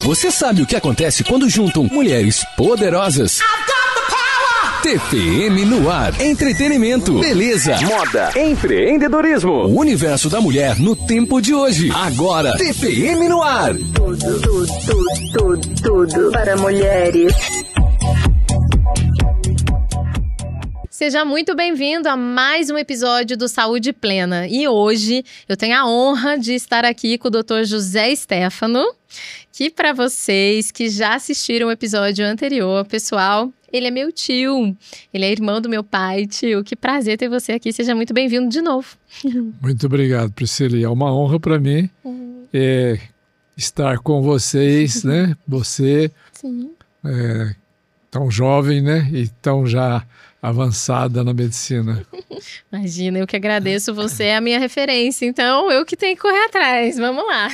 Você sabe o que acontece quando juntam mulheres poderosas? TPM no ar. Entretenimento, beleza, moda, empreendedorismo. O universo da mulher no tempo de hoje. Agora, TPM no ar. Tudo para mulheres. Seja muito bem-vindo a mais um episódio do Saúde Plena. E hoje eu tenho a honra de estar aqui com o Dr. José Stefano, que para vocês que já assistiram o episódio anterior, pessoal, ele é meu tio, ele é irmão do meu pai. Tio, que prazer ter você aqui, seja muito bem-vindo de novo. Muito obrigado, Priscila, é uma honra para mim estar com vocês, né? Você, Sim. Tão jovem, né? E tão já avançada na medicina. Imagina, eu que agradeço, você é a minha referência, então eu que tenho que correr atrás, vamos lá.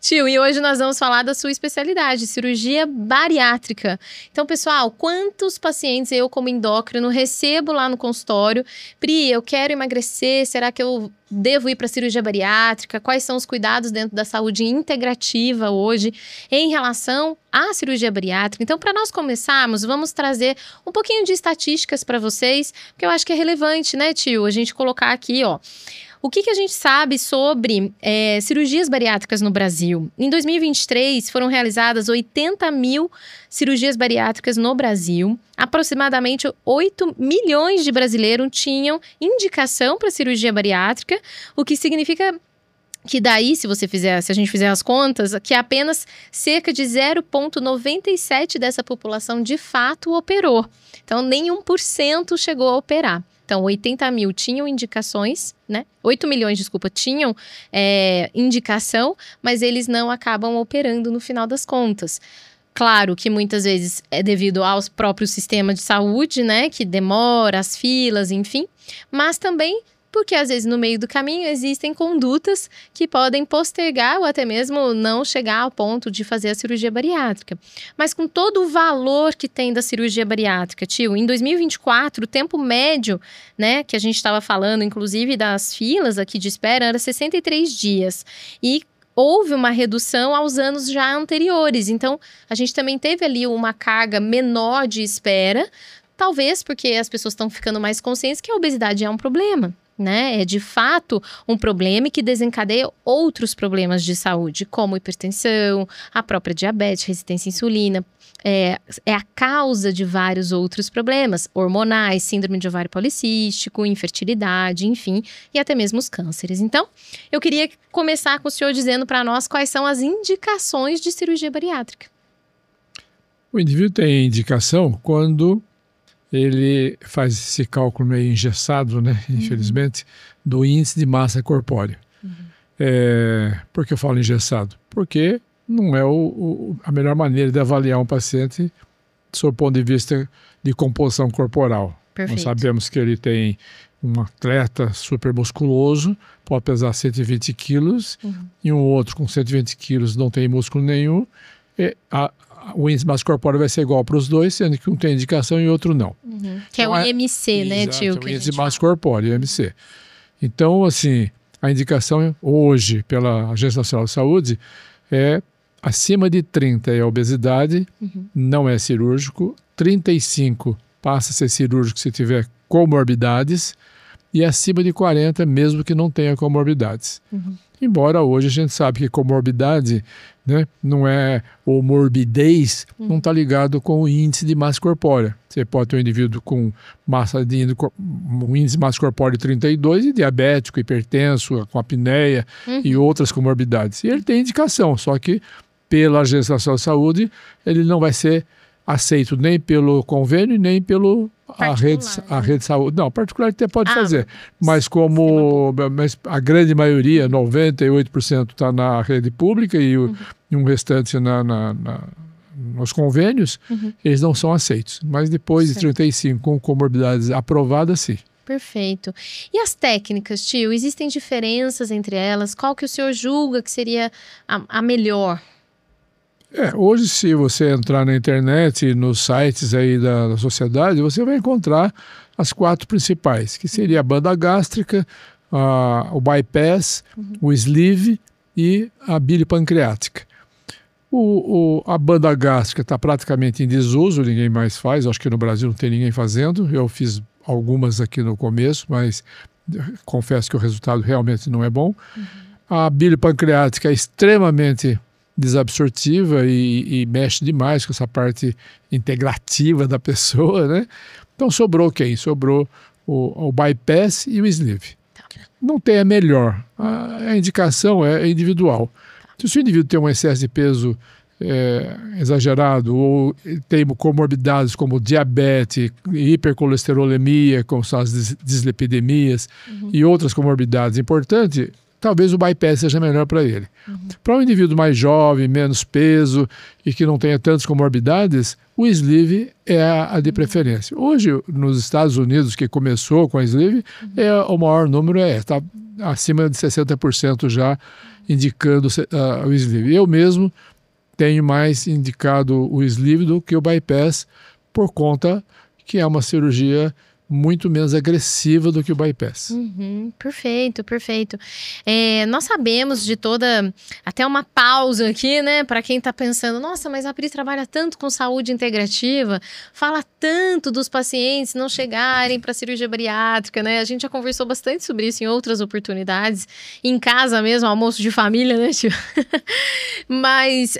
Tio, e hoje nós vamos falar da sua especialidade, cirurgia bariátrica. Então, pessoal, quantos pacientes eu como endócrino recebo lá no consultório? Pri, eu quero emagrecer, será que eu devo ir para a cirurgia bariátrica? Quais são os cuidados dentro da saúde integrativa hoje em relação à cirurgia bariátrica? Então, para nós começarmos, vamos trazer um pouquinho de estatísticas para vocês, porque eu acho que é relevante, né, tio? A gente colocar aqui, ó. O que a gente sabe sobre cirurgias bariátricas no Brasil? Em 2023, foram realizadas 80 mil cirurgias bariátricas no Brasil. Aproximadamente 8 milhões de brasileiros tinham indicação para cirurgia bariátrica, o que significa que daí, se a gente fizer as contas, que apenas cerca de 0,97% dessa população de fato operou. Então, nem 1% chegou a operar. Então, 80 mil tinham indicações, né? 8 milhões, desculpa, tinham indicação, mas eles não acabam operando no final das contas. Claro que muitas vezes é devido ao próprio sistema de saúde, né? Que demora, as filas, enfim. Mas também porque às vezes no meio do caminho existem condutas que podem postergar ou até mesmo não chegar ao ponto de fazer a cirurgia bariátrica. Mas com todo o valor que tem da cirurgia bariátrica, tio, em 2024 o tempo médio, né, que a gente estava falando, inclusive das filas aqui de espera, era 63 dias. E houve uma redução aos anos já anteriores. Então, a gente também teve ali uma carga menor de espera, talvez porque as pessoas estão ficando mais conscientes que a obesidade é um problema, né? É de fato um problema que desencadeia outros problemas de saúde, como hipertensão, a própria diabetes, resistência à insulina. É a causa de vários outros problemas, hormonais, síndrome de ovário policístico, infertilidade, enfim, e até mesmo os cânceres. Então, eu queria começar com o senhor dizendo para nós quais são as indicações de cirurgia bariátrica. O indivíduo tem indicação quando ele faz esse cálculo meio engessado, né, infelizmente, do índice de massa corpórea. Por que eu falo engessado? Porque não é a melhor maneira de avaliar um paciente sob o ponto de vista de composição corporal. Perfeito. Nós sabemos que ele tem um atleta super musculoso, pode pesar 120 quilos, e um outro com 120 quilos não tem músculo nenhum, o índice de massa corpórea vai ser igual para os dois, sendo que um tem indicação e outro não. Que é o IMC, né, exato, tio? É o índice de massa corpórea, o IMC. Então, assim, a indicação hoje pela Agência Nacional de Saúde é acima de 30 é obesidade, não é cirúrgico, 35 passa a ser cirúrgico se tiver comorbidades, e acima de 40 mesmo que não tenha comorbidades. Embora hoje a gente sabe que comorbidade, né, não é, ou morbidez, não está ligado com o índice de massa corpórea. Você pode ter um indivíduo com um índice de massa corpórea de 32 e diabético, hipertenso, com apneia e outras comorbidades. E ele tem indicação, só que pela Agência Nacional de Saúde ele não vai ser aceito nem pelo convênio, nem pelo a rede de saúde. Não, particular até pode fazer, mas mas a grande maioria, 98% está na rede pública e um restante nos convênios, eles não são aceitos. Mas depois de 35 com comorbidades aprovadas, sim. Perfeito. E as técnicas, tio? Existem diferenças entre elas? Qual que o senhor julga que seria a melhor? Hoje, se você entrar na internet e nos sites aí da sociedade, você vai encontrar as 4 principais, que seria a banda gástrica, o bypass, o sleeve e a bilipancreática. A banda gástrica está praticamente em desuso, ninguém mais faz. Acho que no Brasil não tem ninguém fazendo. Eu fiz algumas aqui no começo, mas confesso que o resultado realmente não é bom. A bile pancreática é extremamente desabsortiva e mexe demais com essa parte integrativa da pessoa, né? Então sobrou quem? Sobrou o bypass e o sleeve. Não tem a melhor. A indicação é individual. Se o indivíduo tem um excesso de peso exagerado ou tem comorbidades como diabetes, hipercolesterolemia, como são as dislipidemias e outras comorbidades importantes, talvez o bypass seja melhor para ele. Para um indivíduo mais jovem, menos peso e que não tenha tantas comorbidades, o sleeve é a de preferência. Hoje, nos Estados Unidos, que começou com a sleeve, o maior número está acima de 60% já indicando o sleeve. Eu mesmo tenho mais indicado o sleeve do que o bypass, por conta que é uma cirurgia muito menos agressiva do que o bypass. Perfeito, perfeito. Nós sabemos de até uma pausa aqui, né, para quem está pensando, nossa, mas a Pri trabalha tanto com saúde integrativa, fala tanto dos pacientes não chegarem para cirurgia bariátrica, né, a gente já conversou bastante sobre isso em outras oportunidades, em casa mesmo, almoço de família, né, tio? Mas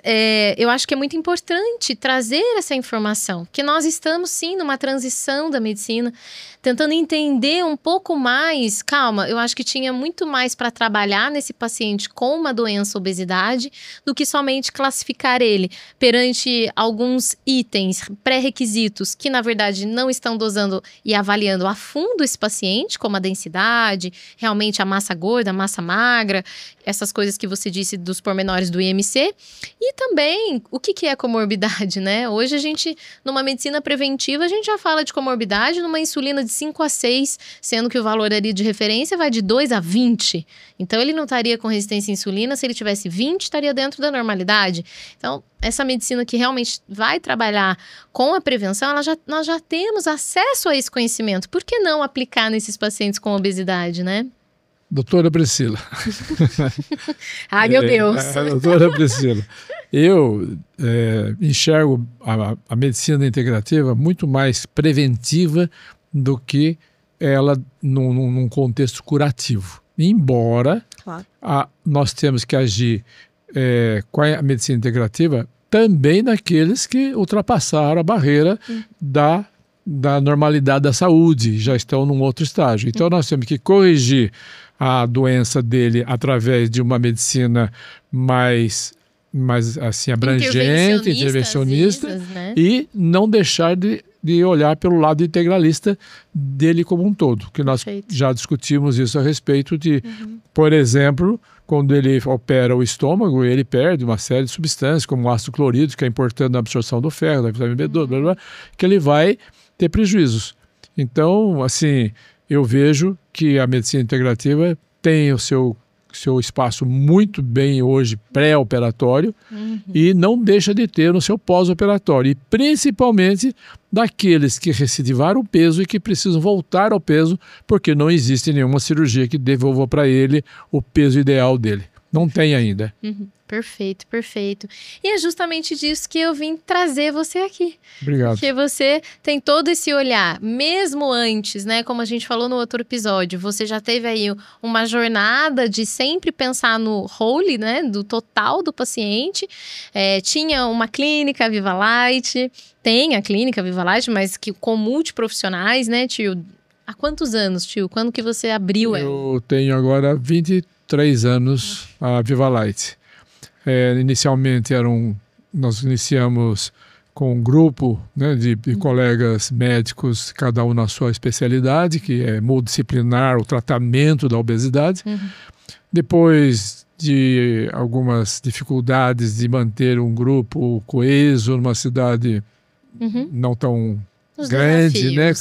eu acho que é muito importante trazer essa informação, que nós estamos sim numa transição da medicina, tentando entender um pouco mais, calma, eu acho que tinha muito mais para trabalhar nesse paciente com uma doença, obesidade, do que somente classificar ele perante alguns itens, pré-requisitos, que na verdade não estão dosando e avaliando a fundo esse paciente, como a densidade, realmente a massa gorda, a massa magra, essas coisas que você disse dos pormenores do IMC, e também o que é comorbidade, né? Hoje a gente, numa medicina preventiva, a gente já fala de comorbidade numa insulina de 5 a 6, sendo que o valor ali de referência vai de 2 a 20. Então, ele não estaria com resistência à insulina, se ele tivesse 20, estaria dentro da normalidade. Então, essa medicina que realmente vai trabalhar com a prevenção, nós já temos acesso a esse conhecimento. Por que não aplicar nesses pacientes com obesidade, né? Doutora Priscila. Ai, meu Deus. Doutora Priscila, eu enxergo a medicina integrativa muito mais preventiva do que ela num contexto curativo. Embora nós temos que agir com a medicina integrativa também naqueles que ultrapassaram a barreira da normalidade da saúde, já estão num outro estágio. Então nós temos que corrigir a doença dele através de uma medicina mais assim, abrangente, intervencionista, né? E não deixar de olhar pelo lado integralista dele como um todo, que nós já discutimos isso a respeito de, por exemplo, quando ele opera o estômago, ele perde uma série de substâncias, como o ácido clorídrico, que é importante na absorção do ferro, da vitamina B12, blá, blá, que ele vai ter prejuízos. Então, assim, eu vejo que a medicina integrativa tem o seu espaço muito bem hoje pré-operatório e não deixa de ter no seu pós-operatório, e principalmente daqueles que recidivaram o peso e que precisam voltar ao peso, porque não existe nenhuma cirurgia que devolva para ele o peso ideal dele. Não tem ainda. Perfeito, perfeito. E é justamente disso que eu vim trazer você aqui. Obrigado. Porque você tem todo esse olhar, mesmo antes, né? Como a gente falou no outro episódio, você já teve aí uma jornada de sempre pensar no whole, né? Do total do paciente. Tinha uma clínica Viva Light, tem a clínica Viva Light, mas com multiprofissionais, né, tio? Há quantos anos, tio? Quando que você abriu ela? Eu tenho agora 23 anos a Viva Light. Inicialmente nós iniciamos com um grupo, né, de colegas médicos, cada um na sua especialidade, que é multidisciplinar, o tratamento da obesidade. Depois de algumas dificuldades de manter um grupo coeso numa cidade não tão grande, né?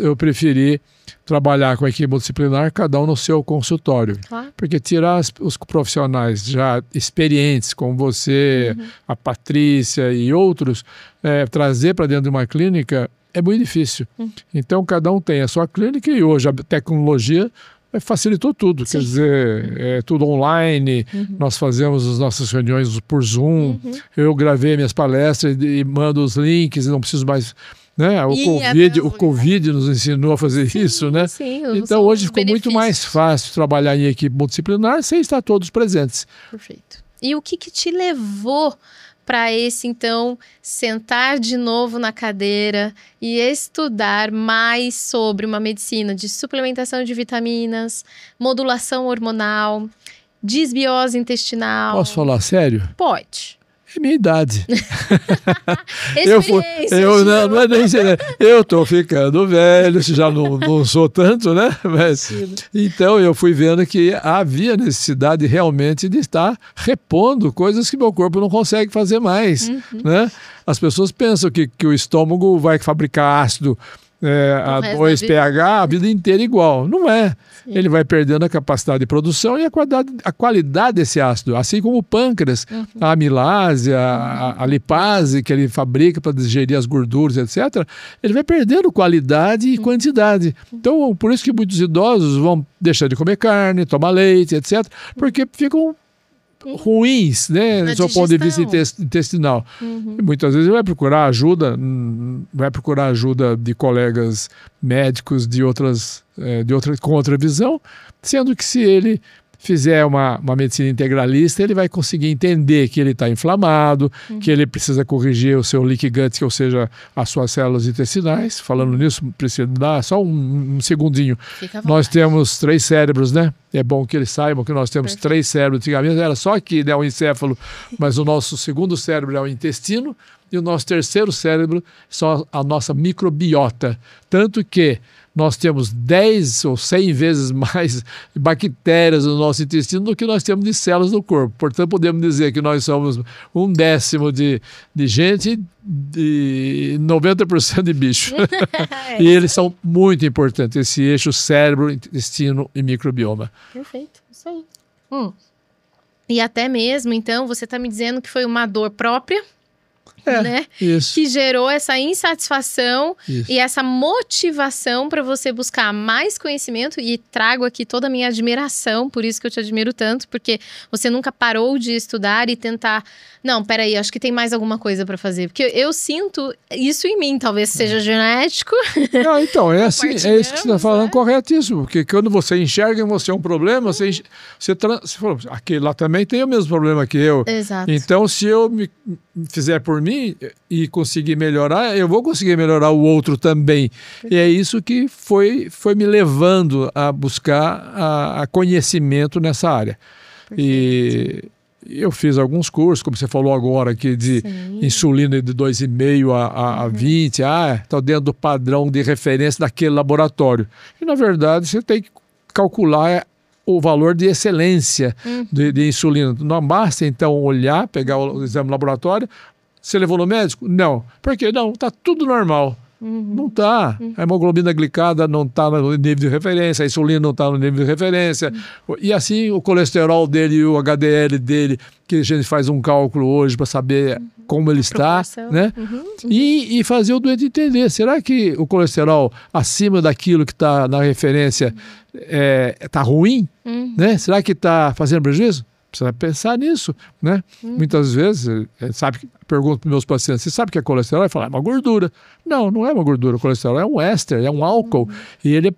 Eu preferi trabalhar com a equipe multidisciplinar, cada um no seu consultório. Claro. Porque tirar os profissionais já experientes, como você, a Patrícia e outros, trazer para dentro de uma clínica é muito difícil. Então, cada um tem a sua clínica, e hoje a tecnologia facilitou tudo. Sim. Quer dizer, é tudo online, nós fazemos as nossas reuniões por Zoom, eu gravei minhas palestras e mando os links, não preciso mais... Né? O Covid nos ensinou a fazer isso, né? Sim, então hoje ficou muito mais fácil trabalhar em equipe multidisciplinar sem estar todos presentes. Perfeito. E o que te levou para então, sentar de novo na cadeira e estudar mais sobre uma medicina de suplementação de vitaminas, modulação hormonal, desbiose intestinal? Posso falar sério? Pode. É minha idade. Não é nem ser, eu tô ficando velho, já não sou tanto, né? Mas, então eu fui vendo que havia necessidade realmente de estar repondo coisas que meu corpo não consegue fazer mais, né? As pessoas pensam que o estômago vai fabricar ácido a 2 pH a vida inteira igual. Não é. Sim. Ele vai perdendo a capacidade de produção e a qualidade desse ácido. Assim como o pâncreas, a amilase, a lipase que ele fabrica para digerir as gorduras, etc., ele vai perdendo qualidade e quantidade. Então, por isso que muitos idosos vão deixar de comer carne, tomar leite, etc., porque ficam ruins, né, do seu ponto de vista intestinal. E muitas vezes ele vai procurar ajuda de colegas médicos com outra visão, sendo que se ele fizer uma medicina integralista, ele vai conseguir entender que ele está inflamado, que ele precisa corrigir o seu leaky gut, ou seja, as suas células intestinais. Falando nisso, preciso dar só um segundinho. Nós temos 3 cérebros, né? É bom que eles saibam que nós temos 3 cérebros. Antigamente era só aqui, né, o encéfalo, mas o nosso segundo cérebro é o intestino e o nosso terceiro cérebro só a nossa microbiota. Tanto que nós temos 10 ou 100 vezes mais bactérias no nosso intestino do que nós temos de células no corpo. Portanto, podemos dizer que nós somos 1/10 de gente e 90% de bicho. E eles são muito importantes, esse eixo cérebro, intestino e microbioma. Perfeito, isso aí. E até mesmo, então, você está me dizendo que foi uma dor própria, né? Isso. Que gerou essa insatisfação Isso. e essa motivação para você buscar mais conhecimento, e trago aqui toda a minha admiração, por isso que eu te admiro tanto, porque você nunca parou de estudar e tentar, não, peraí, acho que tem mais alguma coisa para fazer, porque eu sinto isso em mim, talvez seja genético. Não, então, é assim, é isso que você está falando, corretíssimo, porque quando você enxerga em você um problema, você falou, aquele lá também tem o mesmo problema que eu. Exato. Então, se eu me fizer por mim e conseguir melhorar, eu vou conseguir melhorar o outro também. E é isso que foi me levando a buscar a conhecimento nessa área. E eu fiz alguns cursos, como você falou agora aqui, de insulina de 2,5 a 20, está dentro do padrão de referência daquele laboratório. E, na verdade, você tem que calcular o valor de excelência de insulina. Não basta, então, olhar, pegar o exame laboratório. Você levou no médico? Não. Por quê? Não, está tudo normal. Não está. A hemoglobina glicada não está no nível de referência, a insulina não está no nível de referência. E assim o colesterol dele e o HDL dele, que a gente faz um cálculo hoje para saber como ele está, né? E fazer o doente entender. Será que o colesterol acima daquilo que está na referência está ruim? Né? Será que está fazendo prejuízo? Precisa pensar nisso, né? Muitas vezes, pergunto para meus pacientes, você sabe o que é colesterol? Ele fala, é uma gordura. Não, não é uma gordura. O colesterol é um éster, é um álcool. E ele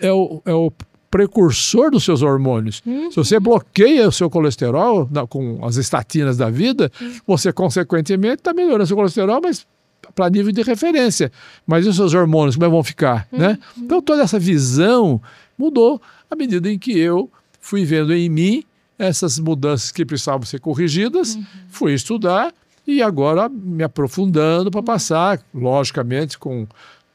é o precursor dos seus hormônios. Se você bloqueia o seu colesterol com as estatinas da vida, você, consequentemente, está melhorando seu colesterol, mas para nível de referência. Mas e os seus hormônios, como é que vão ficar? Né? Então, toda essa visão mudou à medida em que eu fui vendo em mim essas mudanças que precisavam ser corrigidas, fui estudar e agora me aprofundando para passar, logicamente, com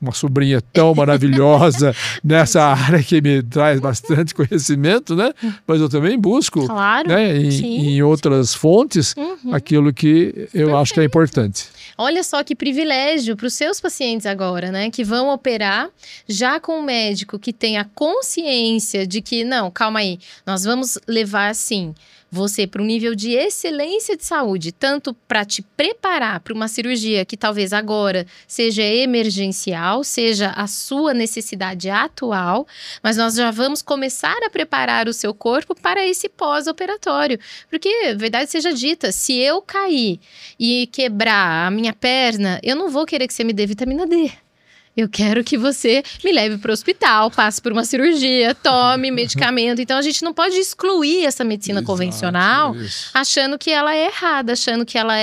uma sobrinha tão maravilhosa nessa área que me traz bastante conhecimento, né? Mas eu também busco, claro, né, em outras fontes aquilo que eu acho que é importante. Olha só que privilégio para os seus pacientes agora, né? Que vão operar já com um médico que tenha consciência de que, não, calma aí, nós vamos levar, assim, você para um nível de excelência de saúde, tanto para te preparar para uma cirurgia que talvez agora seja emergencial, seja a sua necessidade atual, mas nós já vamos começar a preparar o seu corpo para esse pós-operatório. Porque, verdade seja dita, se eu cair e quebrar a minha perna, eu não vou querer que você me dê vitamina D. Eu quero que você me leve para o hospital, passe por uma cirurgia, tome medicamento. Então, a gente não pode excluir essa medicina convencional achando que ela é errada, achando que ela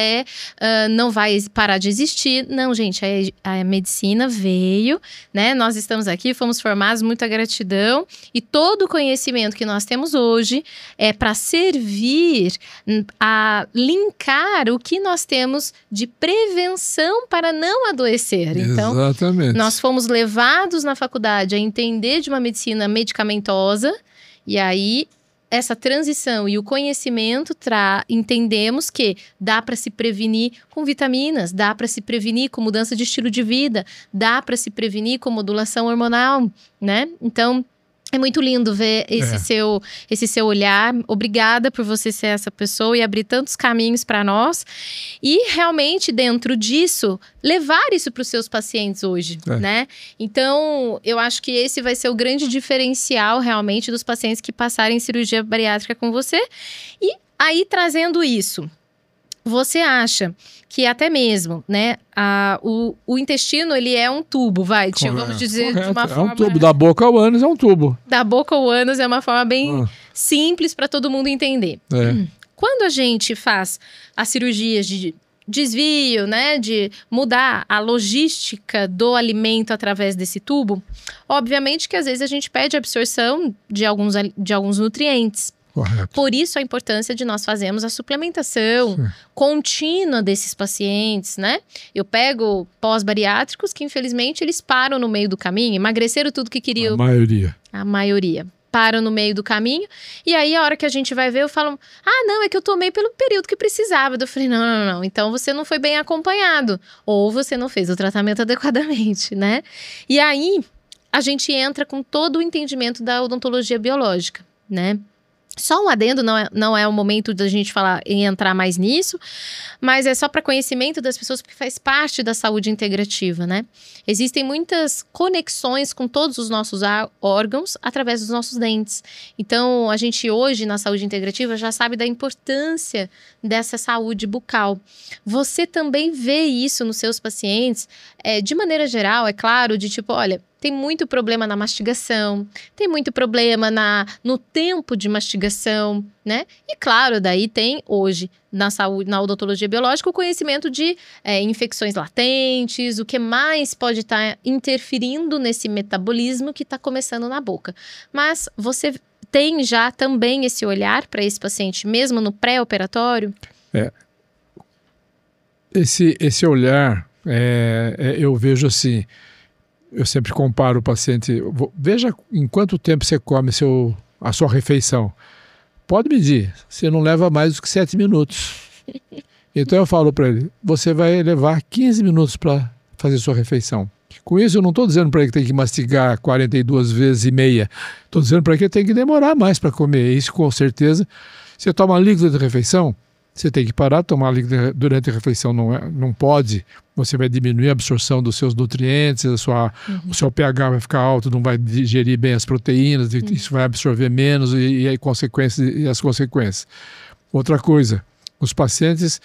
não vai parar de existir. Não, gente, a medicina veio, né? Nós estamos aqui, fomos formados, muita gratidão. E todo o conhecimento que nós temos hoje é para servir a linkar o que nós temos de prevenção para não adoecer. Então, exatamente. Nós fomos levados na faculdade a entender de uma medicina medicamentosa e aí essa transição e o conhecimento entendemos que dá para se prevenir com vitaminas, dá para se prevenir com mudança de estilo de vida, dá para se prevenir com modulação hormonal, né? Então, é muito lindo ver esse seu olhar. Obrigada por você ser essa pessoa e abrir tantos caminhos para nós. E realmente, dentro disso, levar isso para os seus pacientes hoje, né? Então, eu acho que esse vai ser o grande diferencial, realmente, dos pacientes que passarem cirurgia bariátrica com você. E aí, trazendo isso, você acha que até mesmo, né, o intestino, ele é um tubo, vamos dizer de uma forma... É um tubo, da boca ao ânus é um tubo. Da boca ao ânus é uma forma bem simples para todo mundo entender. Quando a gente faz as cirurgias de desvio, né, de mudar a logística do alimento através desse tubo, obviamente que às vezes a gente perde a absorção de alguns nutrientes. Correto. Por isso a importância de nós fazermos a suplementação contínua desses pacientes, né? Eu pego pós-bariátricos que infelizmente eles param no meio do caminho, emagreceram tudo que queriam. A maioria. Param no meio do caminho, e aí a hora que a gente vai ver, eu falo, não, é que eu tomei pelo período que precisava. Eu falei, não, então você não foi bem acompanhado, ou você não fez o tratamento adequadamente, né? E aí, a gente entra com todo o entendimento da odontologia biológica, né? Só um adendo, não é o momento da gente falar em entrar mais nisso, mas é só para conhecimento das pessoas, porque faz parte da saúde integrativa, né? Existem muitas conexões com todos os nossos órgãos através dos nossos dentes. Então, a gente hoje, na saúde integrativa, já sabe da importância dessa saúde bucal. Você também vê isso nos seus pacientes, de maneira geral, é claro, de tipo, olha, tem muito problema na mastigação, tem muito problema no tempo de mastigação, né? E claro, daí tem hoje, na saúde, na odontologia biológica, o conhecimento de infecções latentes, o que mais pode estar interferindo nesse metabolismo que está começando na boca. Mas você tem já também esse olhar para esse paciente, mesmo no pré-operatório? Esse olhar, eu vejo assim... Eu sempre comparo o paciente, veja em quanto tempo você come a sua refeição. Pode medir, você não leva mais do que 7 minutos. Então eu falo para ele, você vai levar 15 minutos para fazer sua refeição. Com isso eu não estou dizendo para ele que tem que mastigar 42 vezes e meia. Estou dizendo para ele que tem que demorar mais para comer. Isso com certeza. Você toma líquido de refeição, você tem que parar de tomar líquido durante a refeição, não pode. Você vai diminuir a absorção dos seus nutrientes, o seu pH vai ficar alto, não vai digerir bem as proteínas, isso vai absorver menos e as consequências. Outra coisa, os pacientes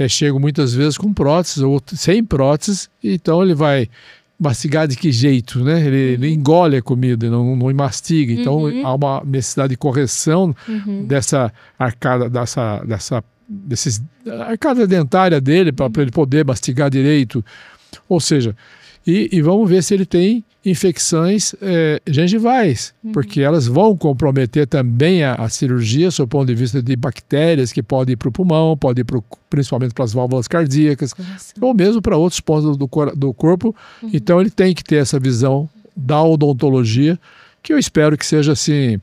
chegam muitas vezes com próteses ou sem próteses, então ele vai mastigar de que jeito, né? Ele engole a comida, não mastiga. Então há uma necessidade de correção dessa arcada, arcada dentária dele para ele poder mastigar direito. Ou seja, e vamos ver se ele tem infecções gengivais, porque elas vão comprometer também a cirurgia, sob o ponto de vista de bactérias que podem ir para o pulmão, podem ir principalmente para as válvulas cardíacas, ou mesmo para outros pontos do corpo. Então ele tem que ter essa visão da odontologia, que eu espero que seja assim,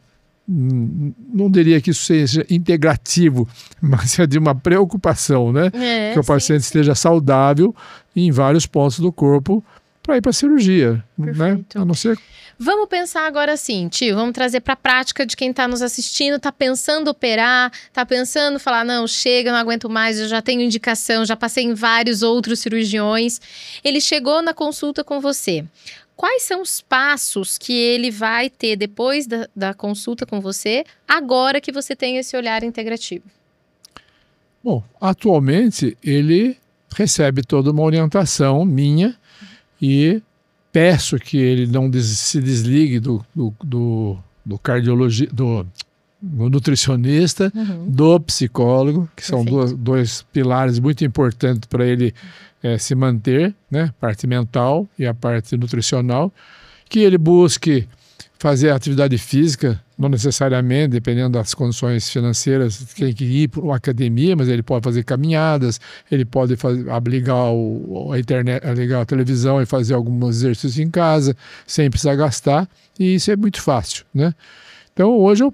não diria que isso seja integrativo, mas é de uma preocupação, né? Que o paciente esteja saudável em vários pontos do corpo, para ir para a cirurgia, né? Perfeito. A não ser... Vamos pensar agora assim, tio, vamos trazer para a prática de quem está nos assistindo, está pensando operar, está pensando falar, não, chega, não aguento mais, eu já tenho indicação, já passei em vários outros cirurgiões. Ele chegou na consulta com você. Quais são os passos que ele vai ter depois da consulta com você, agora que você tem esse olhar integrativo? Bom, atualmente ele recebe toda uma orientação minha e peço que ele não se desligue do cardiologista, do nutricionista, do psicólogo, que são dois pilares muito importantes para ele se manter, né? A parte mental e a parte nutricional. Que ele busque fazer atividade física, não necessariamente, dependendo das condições financeiras, tem que ir para uma academia, mas ele pode fazer caminhadas, ele pode ligar a internet, ligar a televisão e fazer alguns exercícios em casa, sem precisar gastar, e isso é muito fácil, né? Então, hoje eu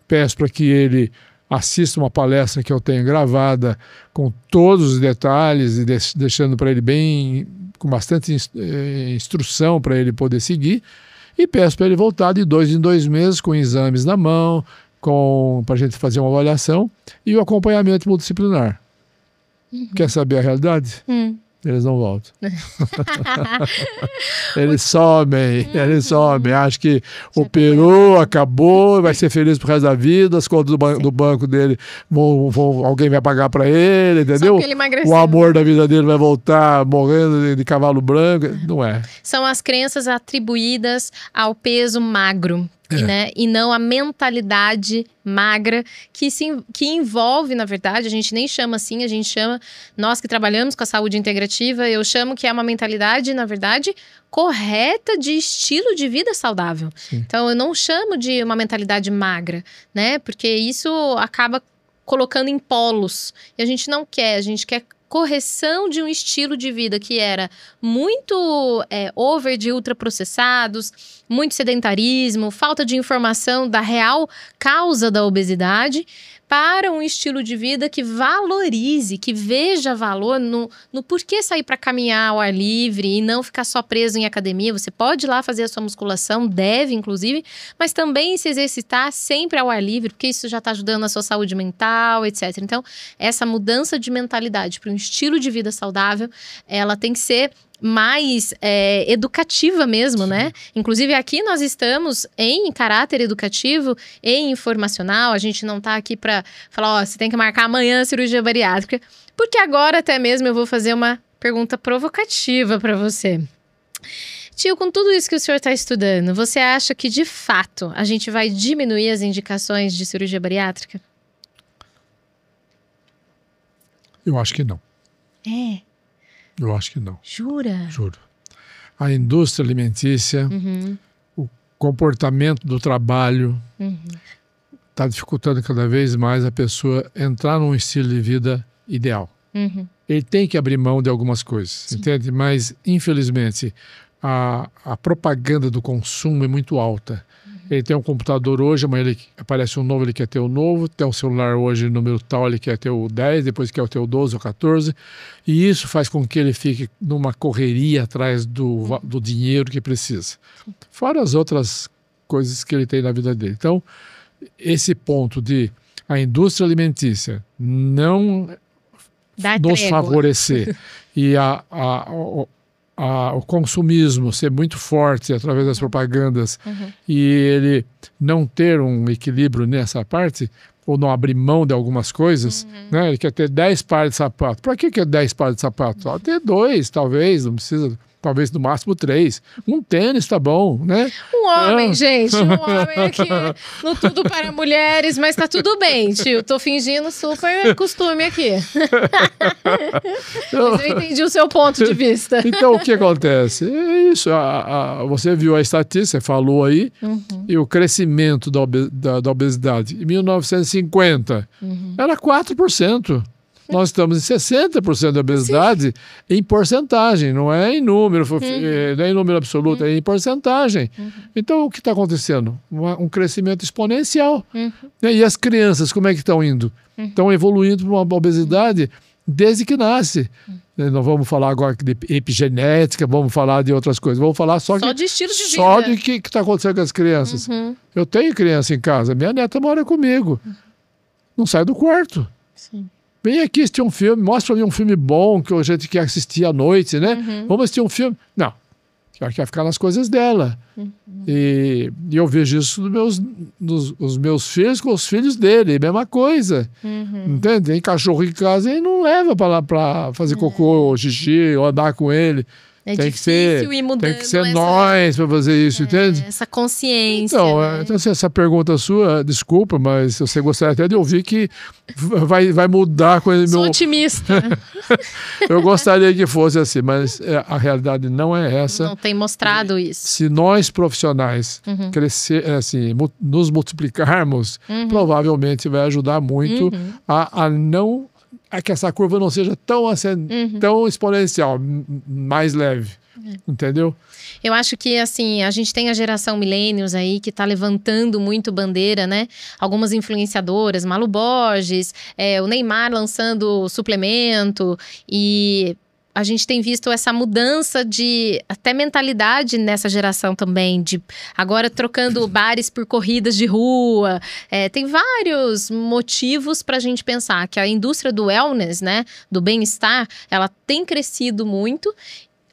peço para que ele assista uma palestra que eu tenho gravada com todos os detalhes e deixando para ele bem, com bastante instrução para ele poder seguir. E peço para ele voltar de 2 em 2 meses com exames na mão, para a gente fazer uma avaliação e o acompanhamento multidisciplinar. Quer saber a realidade? Eles não voltam. Eles somem. Acho que operou, acabou, vai ser feliz pro resto da vida, as contas do banco dele, alguém vai pagar para ele, entendeu? O amor da vida dele vai voltar morrendo de cavalo branco. Não é. São as crenças atribuídas ao peso magro. Né? E não a mentalidade magra que envolve, na verdade, a gente nem chama assim, a gente chama, nós que trabalhamos com a saúde integrativa, eu chamo que é uma mentalidade, na verdade, correta de estilo de vida saudável. Sim. Então, eu não chamo de uma mentalidade magra, né? Porque isso acaba colocando em polos. E a gente não quer, a gente quer correção de um estilo de vida que era muito over de ultraprocessados, muito sedentarismo, falta de informação da real causa da obesidade, para um estilo de vida que valorize, que veja valor no porquê sair para caminhar ao ar livre e não ficar só preso em academia. Você pode ir lá fazer a sua musculação, deve inclusive, mas também se exercitar sempre ao ar livre, porque isso já está ajudando na sua saúde mental, etc. Então, essa mudança de mentalidade para um estilo de vida saudável, ela tem que ser mais educativa mesmo, né? Inclusive aqui nós estamos em caráter educativo e informacional, a gente não tá aqui para falar, você tem que marcar amanhã a cirurgia bariátrica, porque agora até mesmo eu vou fazer uma pergunta provocativa para você. Tio, com tudo isso que o senhor está estudando, você acha que de fato a gente vai diminuir as indicações de cirurgia bariátrica? Eu acho que não. Eu acho que não. Jura? Juro. A indústria alimentícia, o comportamento do trabalho está dificultando cada vez mais a pessoa entrar num estilo de vida ideal. Ele tem que abrir mão de algumas coisas, entende? Mas, infelizmente, a propaganda do consumo é muito alta. Ele tem um computador hoje, amanhã ele aparece um novo, ele quer ter o novo. Tem um celular hoje, número tal, ele quer ter o 10, depois quer ter o 12 ou 14. E isso faz com que ele fique numa correria atrás do dinheiro que precisa. Fora as outras coisas que ele tem na vida dele. Então, esse ponto de a indústria alimentícia não nos favorecer e o consumismo ser muito forte através das propagandas e ele não ter um equilíbrio nessa parte, ou não abrir mão de algumas coisas, né? Ele quer ter 10 pares de sapato. Para que 10 pares de sapato? Só ter 2, talvez, não precisa... Talvez no máximo 3. Um tênis tá bom, né? Um homem, gente. Um homem aqui no Tudo para Mulheres. Mas tá tudo bem, tio. Tô fingindo super costume aqui. Mas eu entendi o seu ponto de vista. Então, o que acontece? É isso. Você viu a estatística, você falou aí, e o crescimento da obesidade. Em 1950, era 4%. Nós estamos em 60% de obesidade em porcentagem, não é em número, não é em número absoluto, é em porcentagem. Então, o que está acontecendo? Um crescimento exponencial. E as crianças, como é que estão indo? Estão evoluindo para uma obesidade desde que nasce. Não vamos falar agora de epigenética, vamos falar de outras coisas. Vamos falar só de estilo de vida. Só de que está acontecendo com as crianças. Eu tenho criança em casa, minha neta mora comigo. Não sai do quarto. Sim. Vem aqui assistir um filme, mostra pra mim um filme bom que a gente quer assistir à noite, né? Vamos assistir um filme. Não. Ela quer ficar nas coisas dela. E eu vejo isso nos meus filhos com os filhos dele, mesma coisa. Entende? Tem cachorro em casa e não leva para lá para fazer cocô ou xixi ou andar com ele. Tem que ser nós para fazer isso, entende? Essa consciência. Então, né? Então, essa pergunta sua, desculpa, mas você gostaria até de ouvir que vai mudar a coisa. Sou otimista. Eu gostaria que fosse assim, mas a realidade não é essa. Não tem mostrado isso. Se nós profissionais nos multiplicarmos, provavelmente vai ajudar muito a que essa curva não seja tão exponencial, mais leve, entendeu? Eu acho que, assim, a gente tem a geração millennials aí que está levantando muito bandeira, né? Algumas influenciadoras, Malu Borges, o Neymar lançando suplemento e... A gente tem visto essa mudança de até mentalidade nessa geração também, de agora trocando bares por corridas de rua. Tem vários motivos para a gente pensar que a indústria do wellness, né, do bem-estar, ela tem crescido muito,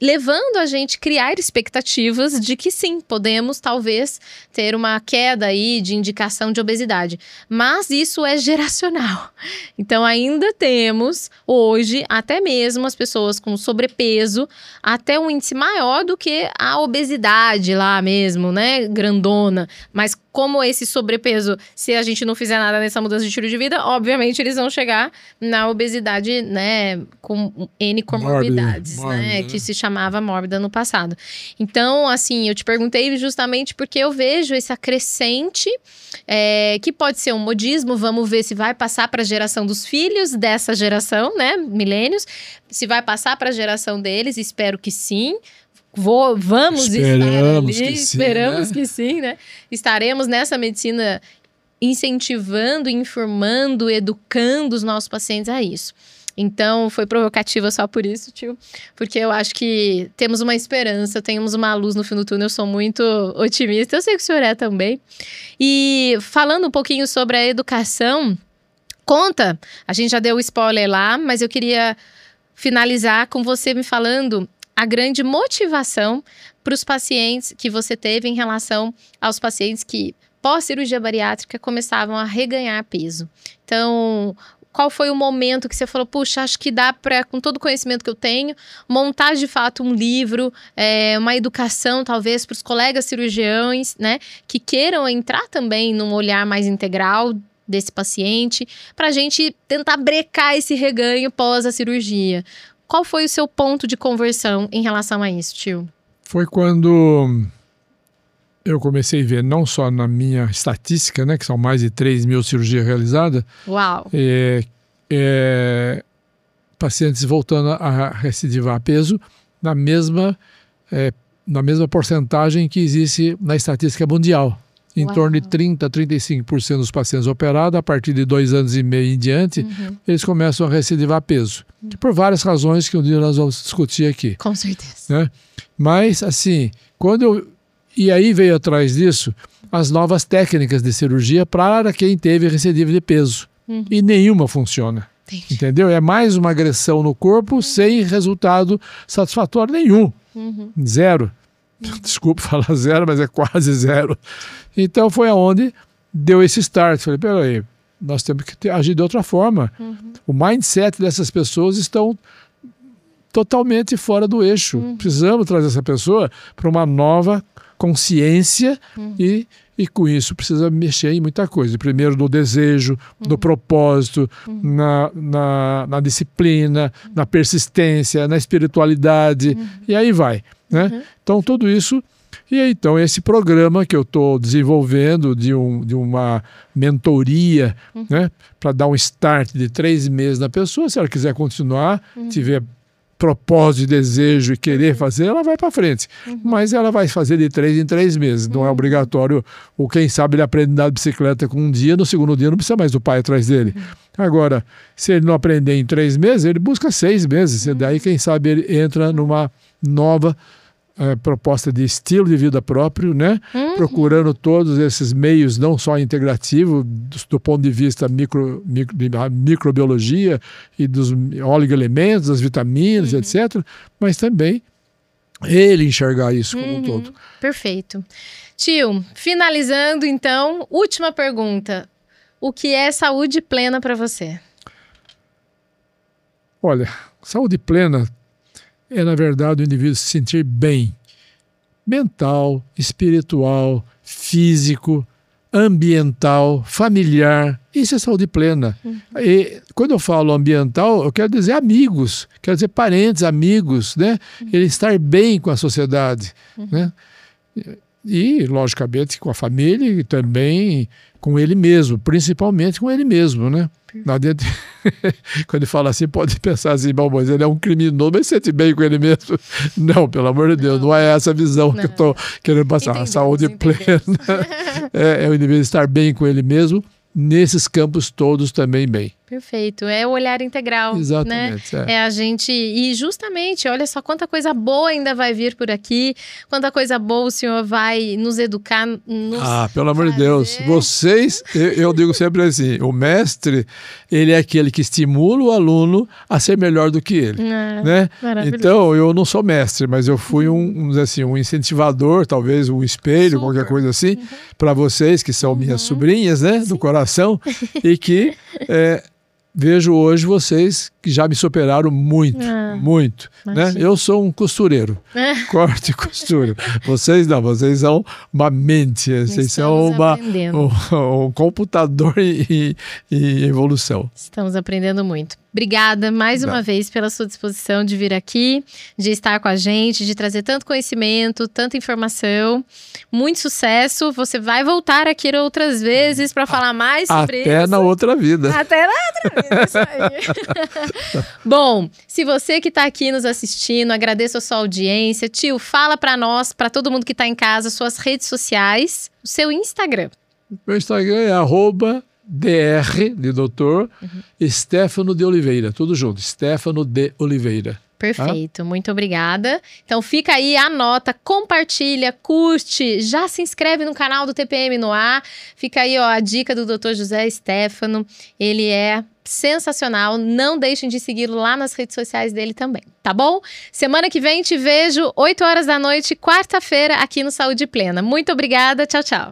levando a gente a criar expectativas de que sim, podemos talvez ter uma queda aí de indicação de obesidade. Mas isso é geracional. Então ainda temos hoje até mesmo as pessoas com sobrepeso até um índice maior do que a obesidade lá mesmo, né, grandona. Mas como esse sobrepeso, se a gente não fizer nada nessa mudança de estilo de vida, obviamente eles vão chegar na obesidade, né, com N comorbidades, né, que se chamava mórbida no passado. Então, assim, eu te perguntei justamente porque eu vejo essa crescente, que pode ser um modismo, vamos ver se vai passar para a geração dos filhos dessa geração, né, milênios, se vai passar para a geração deles, espero que sim. Vamos esperamos que sim, né? Estaremos nessa medicina incentivando, informando, educando os nossos pacientes a isso. Então, foi provocativa só por isso, tio. Porque eu acho que temos uma esperança, temos uma luz no fim do túnel. Eu sou muito otimista. Eu sei que o senhor é também. E falando um pouquinho sobre a educação, conta, a gente já deu o spoiler lá, mas eu queria finalizar com você me falando a grande motivação para os pacientes que você teve em relação aos pacientes que, pós-cirurgia bariátrica, começavam a reganhar peso. Então, qual foi o momento que você falou, puxa, acho que dá para, com todo o conhecimento que eu tenho, montar de fato um livro, uma educação talvez para os colegas cirurgiões, né, que queiram entrar também num olhar mais integral desse paciente, para a gente tentar brecar esse reganho pós a cirurgia. Qual foi o seu ponto de conversão em relação a isso, tio? Foi quando eu comecei a ver, não só na minha estatística, né, que são mais de 3 mil cirurgias realizadas. Uau! Pacientes voltando a recidivar peso na mesma porcentagem que existe na estatística mundial. Em torno de 30% a 35% dos pacientes operados, a partir de 2 anos e meio em diante, eles começam a recidivar peso. Por várias razões que um dia nós vamos discutir aqui. Com certeza. Né? Mas, assim, e aí veio atrás disso as novas técnicas de cirurgia para quem teve recidiva de peso. E nenhuma funciona. Entendi. Entendeu? É mais uma agressão no corpo sem resultado satisfatório nenhum. Zero. Desculpa falar zero, mas é quase zero. Então foi aonde deu esse start. Falei, peraí, nós temos que agir de outra forma. O mindset dessas pessoas estão totalmente fora do eixo. Precisamos trazer essa pessoa para uma nova consciência e com isso precisa mexer em muita coisa. Primeiro no desejo, no propósito, na disciplina, na persistência, na espiritualidade, e aí vai. Né? Então tudo isso, e aí, então esse programa que eu estou desenvolvendo de uma mentoria, né, para dar um start de 3 meses na pessoa, se ela quiser continuar, tiver propósito, desejo e querer fazer, ela vai para frente. Mas ela vai fazer de 3 em 3 meses. Não é obrigatório. Ou quem sabe ele aprende a andar de bicicleta com um dia, no segundo dia não precisa mais do pai atrás dele. Agora, se ele não aprender em 3 meses, ele busca 6 meses. E daí, quem sabe, ele entra numa nova proposta de estilo de vida próprio, né? Procurando todos esses meios, não só integrativo, do ponto de vista da microbiologia e dos oligoelementos, das vitaminas, etc., mas também ele enxergar isso como um todo. Perfeito. Tio, finalizando então, última pergunta. O que é saúde plena para você? Olha, saúde plena é, na verdade, o indivíduo se sentir bem, mental, espiritual, físico, ambiental, familiar. Isso é saúde plena. E quando eu falo ambiental, eu quero dizer amigos, quero dizer parentes, amigos, né? Ele estar bem com a sociedade, né? E, logicamente, com a família e também com ele mesmo, principalmente com ele mesmo, né? Não adianta... Quando ele fala assim, pode pensar assim, bom, mas ele é um criminoso, mas sente bem com ele mesmo. Não, pelo amor de Deus, não é essa visão que eu estou querendo passar. A saúde plena é o indivíduo estar bem com ele mesmo, nesses campos todos também bem. Perfeito, é o olhar integral. Exatamente. Né? É a gente, e justamente, olha só quanta coisa boa ainda vai vir por aqui, quanta coisa boa o senhor vai nos educar. Pelo amor de Deus, vocês, eu digo sempre assim, o mestre, ele é aquele que estimula o aluno a ser melhor do que ele. Né? Então, eu não sou mestre, mas eu fui um incentivador, talvez um espelho, qualquer coisa assim, para vocês que são minhas sobrinhas, né, do coração, e que... vejo hoje vocês que já me superaram muito, né? Eu sou um costureiro, corte e costura. Vocês não, vocês são uma mente, vocês são um computador em evolução. Estamos aprendendo muito. Obrigada mais uma vez pela sua disposição de vir aqui, de estar com a gente, de trazer tanto conhecimento, tanta informação. Muito sucesso. Você vai voltar aqui outras vezes para falar mais sobre isso. Até na outra vida. Até na outra vida, isso aí. Bom, se você que está aqui nos assistindo, agradeço a sua audiência. Tio, fala para nós, para todo mundo que está em casa, suas redes sociais, o seu Instagram. Meu Instagram é @dr, de doutor, Stefano de Oliveira, tudo junto, Stefano de Oliveira. Perfeito, muito obrigada. Então fica aí, anota, compartilha, curte, já se inscreve no canal do TPM no Ar. Fica aí, ó, a dica do Dr. José Stefano, ele é sensacional, não deixem de segui-lo lá nas redes sociais dele também, tá bom? Semana que vem te vejo 8 horas da noite, quarta-feira, aqui no Saúde Plena. Muito obrigada, tchau, tchau.